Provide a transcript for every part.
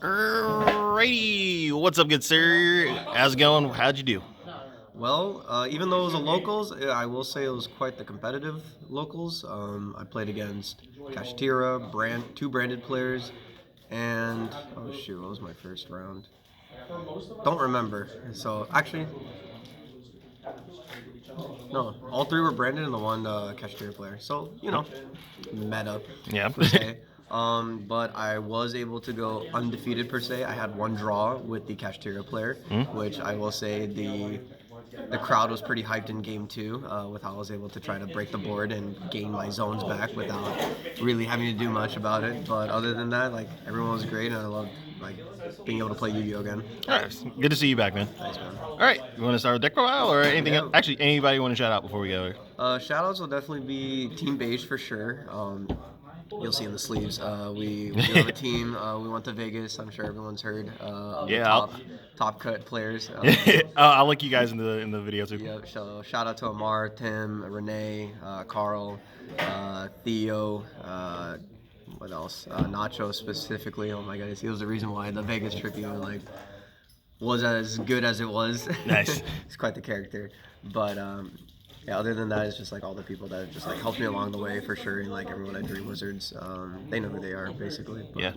Alrighty, what's up, good sir? How's it going? How'd you do? Well, even though it was a locals, I will say it was quite the competitive locals. I played against Kashtira, two branded players, and oh shoot, what was my first round? Don't remember. So actually, no, all three were branded and the one Kashtira player. So meta Yeah. per se. But I was able to go undefeated per se. I had one draw with the Kashtira player, which I will say the crowd was pretty hyped in game two with how I was able to try to break the board and gain my zones back without really having to do much about it. But other than that, like everyone was great, and I loved being able to play Yu-Gi-Oh again. Alright, good to see you back, man. Thanks, man. Alright, you want to start with deck profile or anything Yeah. else? Actually, anybody want to shout out before we go? Shoutouts will definitely be Team Beige for sure. You'll see in the sleeves. We have a team. We went to Vegas. I'm sure everyone's heard. Yeah, top cut players. I'll link you guys in the video too. Yeah, so shout out to Amar, Tim, Renee, Carl, Theo, what else? Nacho specifically. Oh my goodness, he was the reason why the Vegas trip even was as good as it was. Nice. He's quite the character. But yeah, other than that, it's just all the people that just helped me along the way for sure, and everyone at Dream Wizards, they know who they are basically. But Yeah.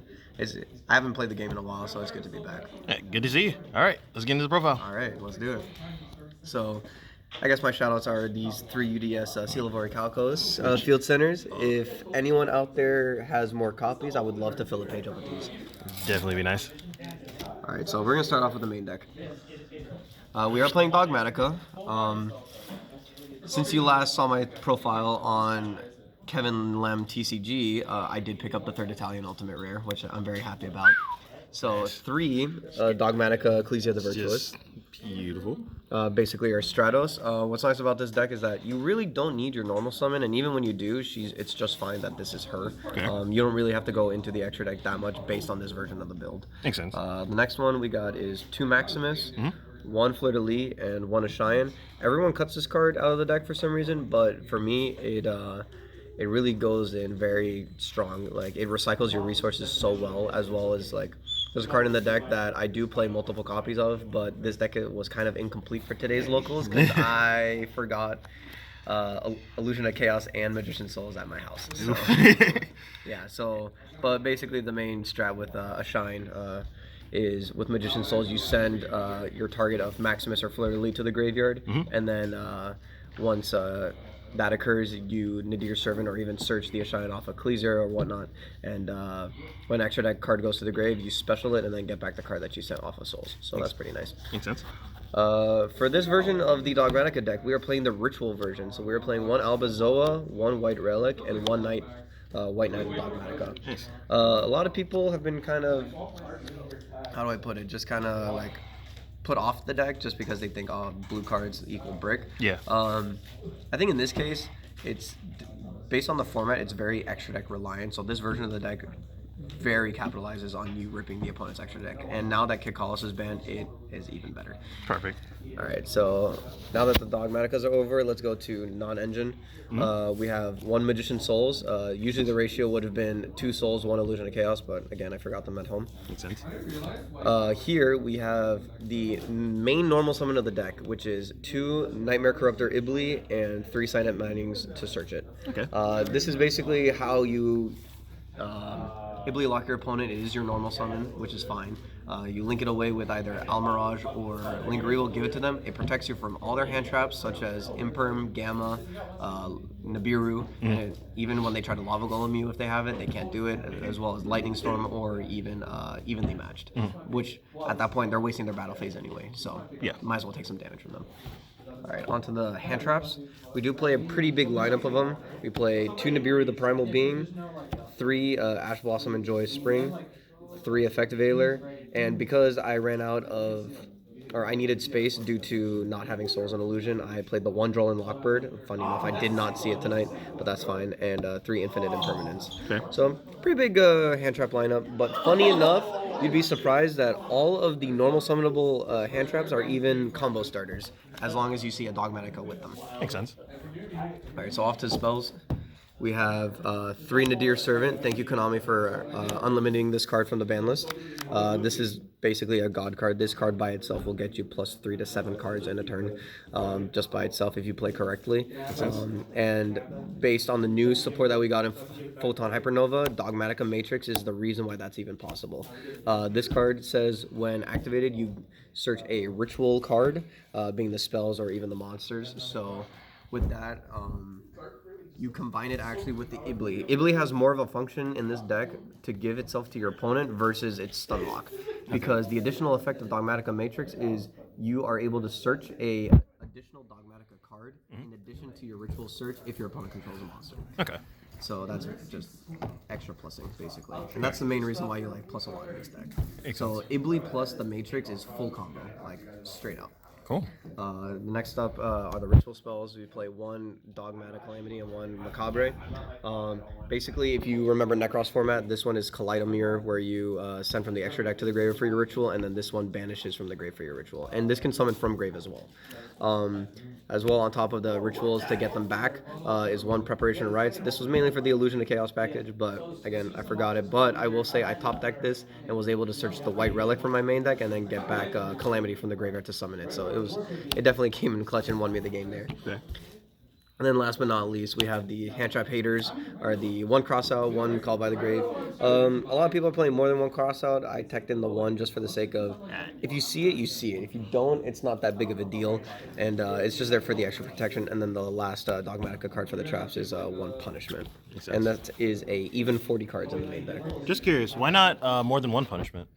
I haven't played the game in a while, so it's good to be back. Yeah, good to see you. Alright, let's get into the profile. All right, let's do it. So, I guess my shoutouts are these three UDS Sealivori Calcos field centers. If anyone out there has more copies, I would love to fill a page up with these. Definitely be nice. All right, so we're gonna start off with the main deck. We are playing Dogmatika. Since you last saw my profile on Kevin Lem TCG, I did pick up the third Italian Ultimate Rare, which I'm very happy about. So 3 Dogmatika Ecclesia the Virtuous. Just beautiful. Basically our Stratos. What's nice about this deck is that you really don't need your normal summon, and even when you do, it's just fine that this is her. Okay. You don't really have to go into the extra deck that much based on this version of the build. Makes sense. The next one we got is 2 Maximus, 1 Fleur de Lis, and 1 Ashion. Everyone cuts this card out of the deck for some reason, but for me, it really goes in very strong. It recycles your resources so well as there's a card in the deck that I do play multiple copies of, but this deck was kind of incomplete for today's locals because I forgot Illusion of Chaos and Magician Souls at my house. So, yeah, but basically the main strat with Ashion is with Magician Souls, you send your target of Maximus or Fleur de Lis to the graveyard, and then once that occurs, you Nadir Servant or even search the Ashion off Ecclesia or whatnot, and when extra deck card goes to the grave, you special it and then get back the card that you sent off of Souls. So that's pretty nice. Makes sense. For this version of the Dogmatika deck, we are playing the Ritual version. So we are playing 1 Albazoa, 1 White Relic, and 1 Knight, White Knight of Dogmatika. Nice. A lot of people have been kind of, how do I put it, just kind of put off the deck just because they think, oh, blue cards equal brick. Yeah. I think in this case, it's based on the format, it's very extra deck reliant. So this version of the deck very capitalizes on you ripping the opponent's extra deck. And now that Kikalis is banned, it is even better. Perfect. All right, so now that the Dogmatikas are over, let's go to non-engine. We have 1 Magician Souls. Usually the ratio would have been 2 Souls, 1 Illusion of Chaos, but again, I forgot them at home. Makes sense. Here we have the main normal summon of the deck, which is 2 Nightmare Corruptor Ibli and 3 Silent Minings to search it. Okay. This is basically how you Ibli lock your opponent. It is your normal summon, which is fine. You link it away with either Almirage or Lingari, give it to them. It protects you from all their hand traps, such as Imperm, Gamma, Nibiru, and even when they try to Lava Golem you if they have it, they can't do it, as well as Lightning Storm or even Evenly Matched, which at that point they're wasting their battle phase anyway, so yeah, might as well take some damage from them. Alright, onto the hand traps. We do play a pretty big lineup of them. We play 2 Nibiru the Primal Being, 3 Ash Blossom and Joy Spring, 3 Effective Veiler, and because I ran out of, or I needed space due to not having Souls and Illusion, I played the 1 Droll Lockbird. Funny enough, I did not see it tonight, but that's fine, and 3 Infinite Impermanence. Okay. So, pretty big hand trap lineup, but funny enough, you'd be surprised that all of the normal summonable hand traps are even combo starters, as long as you see a Dogmatika with them. Makes sense. Alright, so off to spells. We have 3 Nadir Servant. Thank you, Konami, for unlimiting this card from the ban list. This is basically a god card. This card by itself will get you +3 to 7 cards in a turn, just by itself if you play correctly. And based on the new support that we got in Photon Hypernova, Dogmatika Matrix is the reason why that's even possible. This card says when activated, you search a ritual card, being the spells or even the monsters. So with that, you combine it actually with the Ibli. Ibli has more of a function in this deck to give itself to your opponent versus its stun lock. Because the additional effect of Dogmatika Matrix is you are able to search a additional Dogmatika card in addition to your ritual search if your opponent controls a monster. Okay. So that's just extra plussing, basically. And that's the main reason why you like plus a lot in this deck. So Ibli plus the Matrix is full combo, like straight up. Cool. Next up are the ritual spells. We play 1 Dogmatic Calamity and 1 Macabre. Basically, if you remember Necros format, this one is Kaleidomir, where you send from the extra deck to the grave for your ritual, and then this one banishes from the grave for your ritual. And this can summon from grave as well. As well, on top of the rituals to get them back, is 1 Preparation of Rites. This was mainly for the Illusion to Chaos package, but again, I forgot it. But I will say I top decked this and was able to search the White Relic from my main deck and then get back Calamity from the graveyard to summon it. So it definitely came in clutch and won me the game there. Okay. And then last but not least, we have the Hand Trap Haters, or the 1 Crossout, 1 Called by the Grave. A lot of people are playing more than 1 Crossout. I teched in the 1 just for the sake of, if you see it, you see it. If you don't, it's not that big of a deal. And it's just there for the extra protection. And then the last Dogmatika card for the traps is 1 Punishment. And that is a even 40 cards in the main deck. Just curious, why not more than 1 punishment?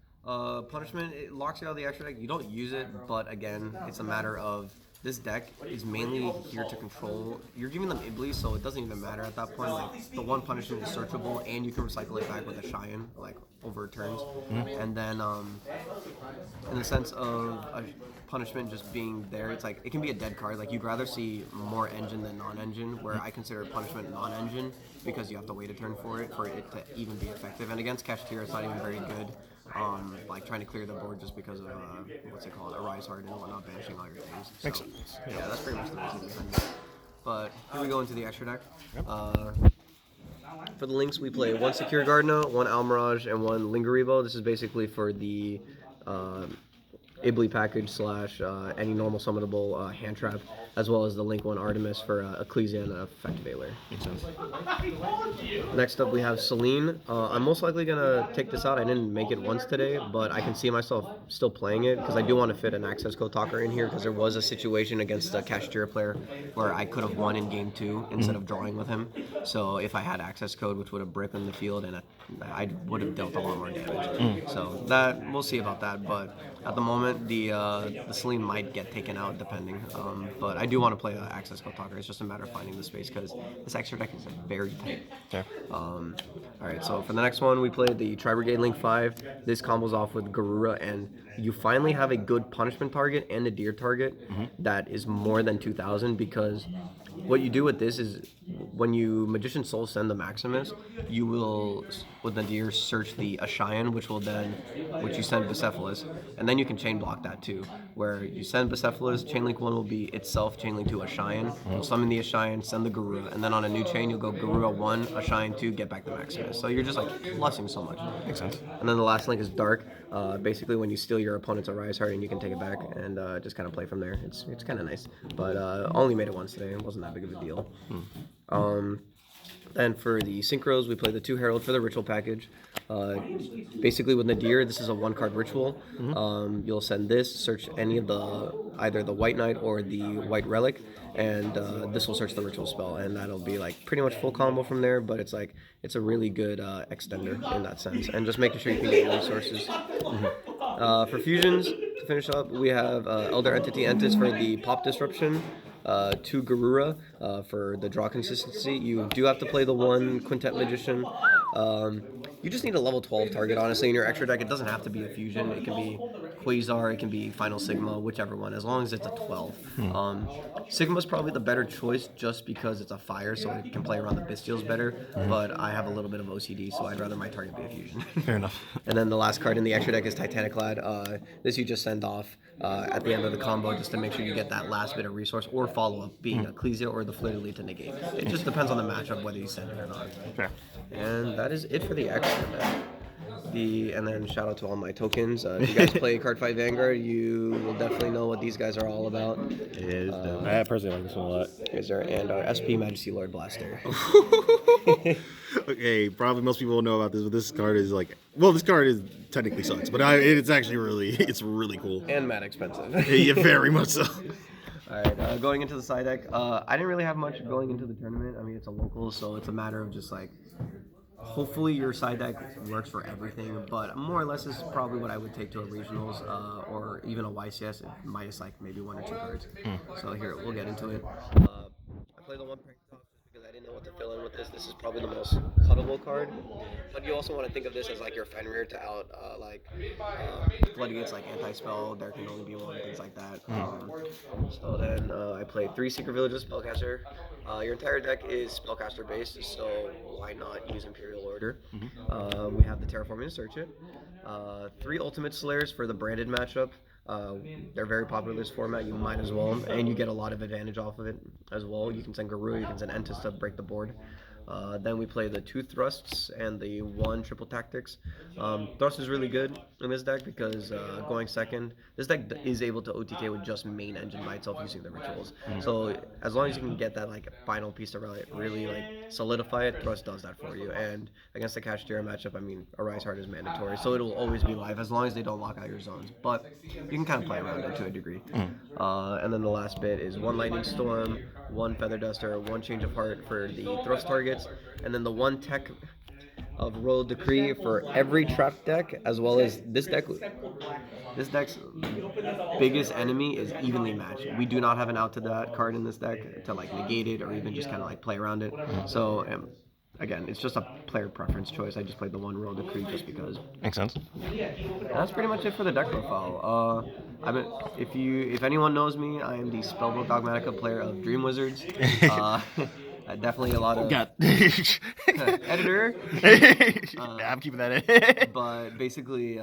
Punishment, it locks you out of the extra deck. You don't use it, but again, it's a matter of this deck is mainly here to control. You're giving them Iblis, so it doesn't even matter at that point. Like the 1 punishment is searchable, and you can recycle it back with a Cheyenne, like over turns. And then, in the sense of a punishment just being there, it's like it can be a dead card. Like you'd rather see more engine than non-engine, where I consider punishment non-engine because you have to wait a turn for it to even be effective. And against Cashier, it's not even very good. Like trying to clear the board just because of what's it called, Arise Hard and whatnot, banishing all your things. So, Makes sense. yeah, that's pretty much the reason behind it. But here we go into the extra deck. For the links, we play 1 Secure Gardener, 1 Almirage, and 1 Lingeribo. This is basically for the Ibli package / any normal summonable hand trap, as well as the Link 1 Artemis for Ecclesia and Effect Veiler. Makes sense. Next up, we have Celine. I'm most likely going to take this out. I didn't make it once today, but I can see myself still playing it because I do want to fit an access code talker in here because there was a situation against a Cashier player where I could have won in game 2 instead of drawing with him. So if I had access code, which would have bricked in the field, and I would have dealt a lot more damage. So that we'll see about that, but at the moment, the Celine might get taken out depending. But I do want to play access code talker. It's just a matter of finding the space because this extra deck is very tight. Okay. Alright, so for the next one, we played the Brigade Link 5. This combos off with Garura, and you finally have a good punishment target and a deer target that is more than 2,000 because what you do with this is when you Magician Soul send the Maximus, you will, with the deer, search the Ashion, which you send Bicephalus, and then you can chain block that too, where you send Bicephalus, Chainlink 1 will be itself Chainlink 2 Ashion, you'll summon the Ashion, send the Garura, and then on a new chain you'll go Garura 1, Ashion 2, get back the Maximus. So you're just like plussing so much. Makes sense. And then the last link is Dark. Basically when you steal your opponent's Arise Heart and you can take it back and just kind of play from there. It's kind of nice, but only made it once today. It wasn't that big of a deal. And for the Synchros, we play the 2 Herald for the Ritual package. Basically with Nadir, this is a 1-card ritual. You'll send this, search any of either the White Knight or the White Relic, and this will search the ritual spell, and that'll be like pretty much full combo from there, but it's a really good extender in that sense, and just making sure you can get your resources. For fusions, to finish up, we have Elder Entity Entis for the Pop Disruption. 2 Garura for the draw consistency. You do have to play the 1 Quintet Magician. You just need a level 12 target, honestly, in your extra deck. It doesn't have to be a fusion. It can be Quasar, it can be Final Sigma, whichever one, as long as it's a 12. Sigma's probably the better choice just because it's a fire, so it can play around the Bestials better, but I have a little bit of OCD, so I'd rather my target be a fusion. Fair enough. And then the last card in the extra deck is Titanic Lad. This you just send off at the end of the combo just to make sure you get that last bit of resource or follow-up, being Ecclesia or the Fleur-de-Lis to negate. It just depends on the matchup whether you send it or not. Fair. And that is it for the extra deck. And then shout out to all my tokens. If you guys play Cardfight Vanguard, you will definitely know what these guys are all about. It is I personally like this one a lot. And our SP Majesty Lord Blaster. Okay, probably most people will know about this, but this card is like, well, this card is technically sucks, but it's actually it's really cool. And mad expensive. Yeah, very much so. Alright, going into the side deck, I didn't really have much going into the tournament. I mean, it's a local, so it's a matter of just like, hopefully your side deck works for everything, but more or less this is probably what I would take to a regionals or even a YCS, minus like maybe 1 or 2 cards. So here, we'll get into it. I played the one practice off just because I didn't know what to fill in with this. This is probably the most cuttable card, but you also want to think of this as like your Fenrir to out Floodgates, like anti-spell, there can only be one, things like that. So then I played 3 Secret Villages, Spellcaster. Your entire deck is Spellcaster based, so why not use Imperial Order? We have the Terraforming to search it. 3 Ultimate Slayers for the branded matchup. They're very popular in this format, you might as well, and you get a lot of advantage off of it as well. You can send Garou, you can send Entis to break the board. Then we play the 2 Thrusts and the 1 Triple Tactics. Thrust is really good in this deck because going second, this deck is able to OTK with just main engine by itself using the rituals. So as long as you can get that like final piece to really like solidify it, Thrust does that for you. And against the Kashtira matchup, I mean, Arise Heart is mandatory, so it'll always be live as long as they don't lock out your zones. But you can kind of play around it to a degree. And then the last bit is 1 Lightning Storm, 1 Feather Duster, 1 Change of Heart for the Thrust targets, and then the 1 tech of Royal Decree for every trap deck, as well as this deck. This deck's biggest enemy is evenly matched. We do not have an out to that card in this deck to like negate it or even just kind of like play around it. So again, it's just a player preference choice. I just played the 1 Royal Decree just because. Makes sense. And that's pretty much it for the deck profile. If anyone knows me, I am the Spellbook Dogmatika player of Dream Wizards. Definitely a lot of editor. I'm keeping that in. But basically,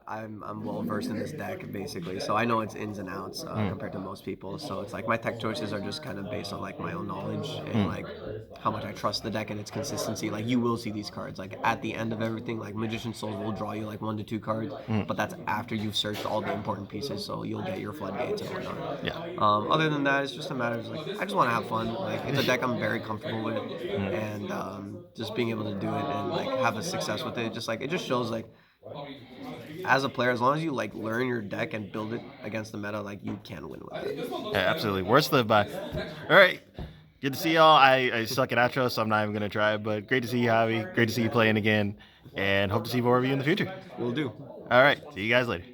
I'm well versed in this deck, basically, so I know its ins and outs compared to most people. So it's like my tech choices are just kind of based on like my own knowledge and like how much I trust the deck and its consistency. Like you will see these cards like at the end of everything. Like Magician Souls will draw you like 1 to 2 cards, but that's after you've searched all the important pieces. So you'll get your floodgates and whatnot. Yeah. Other than that, it's just a matter of like I just want to have fun. Like it's a deck I'm very comfortable with, and just being able to do it and like have a success with it, it just shows like as a player, as long as you like learn your deck and build it against the meta, like you can win with it. Yeah, absolutely. Worst live by. All right. Good to see y'all. I suck at outro, so I'm not even gonna try. But great to see you, Javi. Great to see you playing again, and hope to see more of you in the future. Will do. All right. See you guys later.